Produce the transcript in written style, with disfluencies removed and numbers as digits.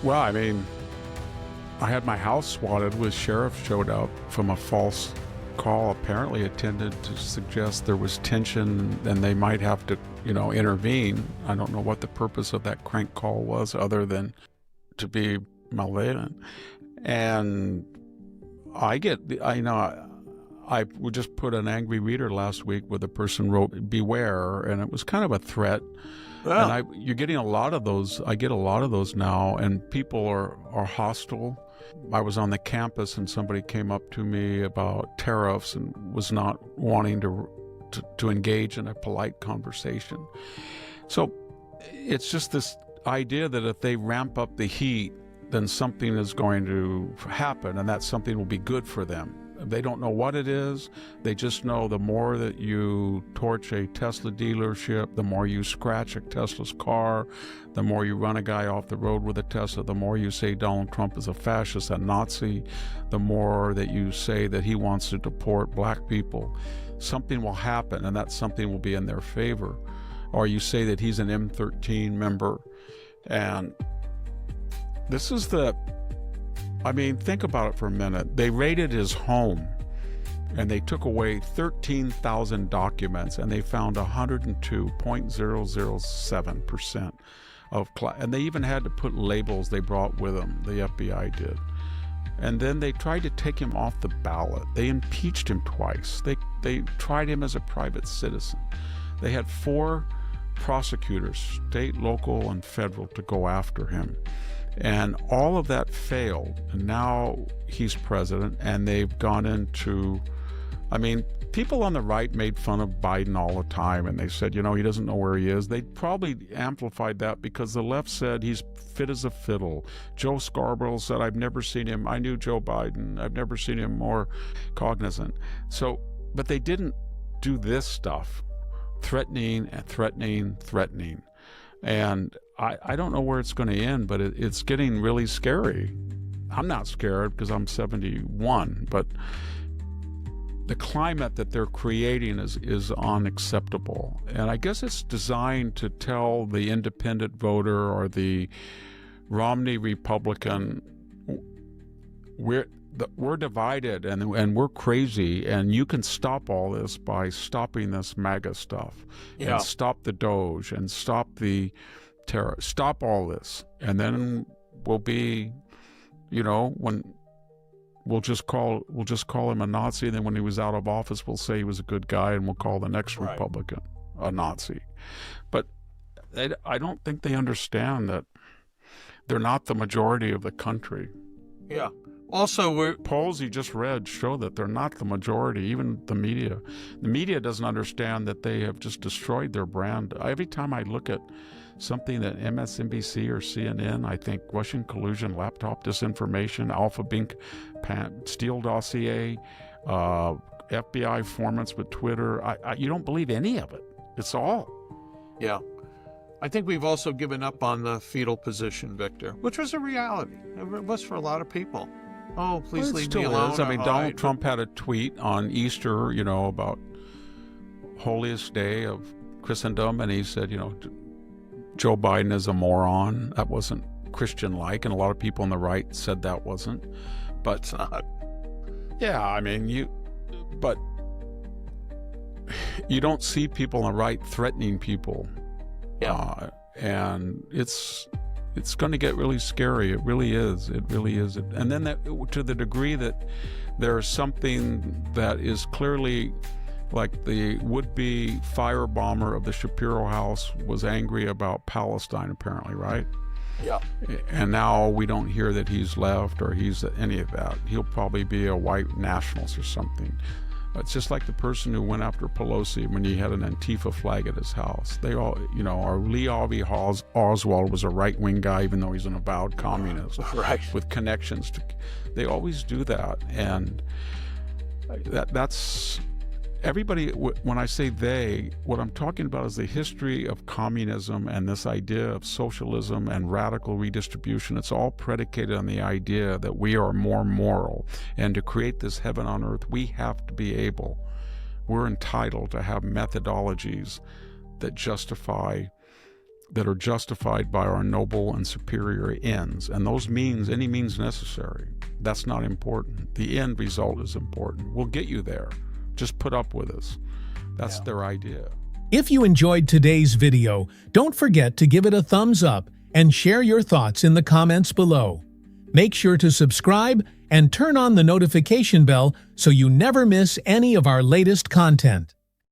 Well, I mean, I had my house swatted when sheriff showed up from a false call, apparently intended to suggest there was tension and they might have to, intervene. I don't know what the purpose of that crank call was other than to be malevolent. And I would just put an angry reader last week where the person wrote beware, and it was kind of a threat. Well, And you're getting a lot of those. I get a lot of those now, and people are hostile. I was on the campus and somebody came up to me about tariffs and was not wanting to engage in a polite conversation. So it's just this idea that if they ramp up the heat, then something is going to happen, and that something will be good for them. They don't know what it is. They just know the more that you torch a Tesla dealership, the more you scratch a Tesla's car, the more you run a guy off the road with a Tesla, the more you say Donald Trump is a fascist, a Nazi, the more that you say that he wants to deport black people, something will happen, and that something will be in their favor. Or you say that he's an M13 member. And this is think about it for a minute. They raided his home and they took away 13,000 documents and they found 102.007% and they even had to put labels they brought with them, the FBI did. And then they tried to take him off the ballot. They impeached him twice. They tried him as a private citizen. They had 4 prosecutors, state, local, and federal, to go after him. And all of that failed, and now he's president, and they've gone into, people on the right made fun of Biden all the time, and they said, he doesn't know where he is. They probably amplified that because the left said he's fit as a fiddle. Joe Scarborough said, I've never seen him, I knew Joe Biden, I've never seen him more cognizant. So, but they didn't do this stuff, threatening and threatening. And I don't know where it's going to end, but it's getting really scary. I'm not scared because I'm 71, but the climate that they're creating is unacceptable. And I guess it's designed to tell the independent voter or the Romney Republican, we're divided and we're crazy, and you can stop all this by stopping this MAGA stuff, and stop the Doge and stop the terror, stop all this, and then we'll be, when we'll just call him a Nazi, and then when he was out of office, we'll say he was a good guy, and we'll call the next Republican a Nazi. But I don't think they understand that they're not the majority of the country. Yeah. Also, polls you just read show that they're not the majority, even the media. The media doesn't understand that they have just destroyed their brand. Every time I look at something that MSNBC or CNN, I think Russian collusion, laptop disinformation, Alpha Bink, Steele dossier, FBI informants with Twitter. You don't believe any of it. It's all. Yeah. I think we've also given up on the fetal position, Victor, which was a reality. It was for a lot of people. Oh, please leave me alone. Donald Trump had a tweet on Easter, about holiest day of Christendom, and he said, Joe Biden is a moron. That wasn't Christian-like, and a lot of people on the right said that wasn't. But it's not. Yeah, but you don't see people on the right threatening people. Yeah. And it's going to get really scary. It really is. It really is. And then to the degree that there's something that is clearly like the would-be firebomber of the Shapiro House was angry about Palestine, apparently, right? Yeah. And now we don't hear that he's left or he's any of that. He'll probably be a white nationalist or something. It's just like the person who went after Pelosi when he had an Antifa flag at his house. They all, or Lee Harvey Oswald was a right-wing guy, even though he's an avowed communist, right, with connections to. They always do that, and that's everybody. When I say they, what I'm talking about is the history of communism and this idea of socialism and radical redistribution. It's all predicated on the idea that we are more moral, and to create this heaven on earth, we're entitled to have methodologies that justify that are justified by our noble and superior ends, and those means, any means necessary. That's not important. The end result is important. We'll get you there. Just put up with us. That's their idea. If you enjoyed today's video, don't forget to give it a thumbs up and share your thoughts in the comments below. Make sure to subscribe and turn on the notification bell so you never miss any of our latest content.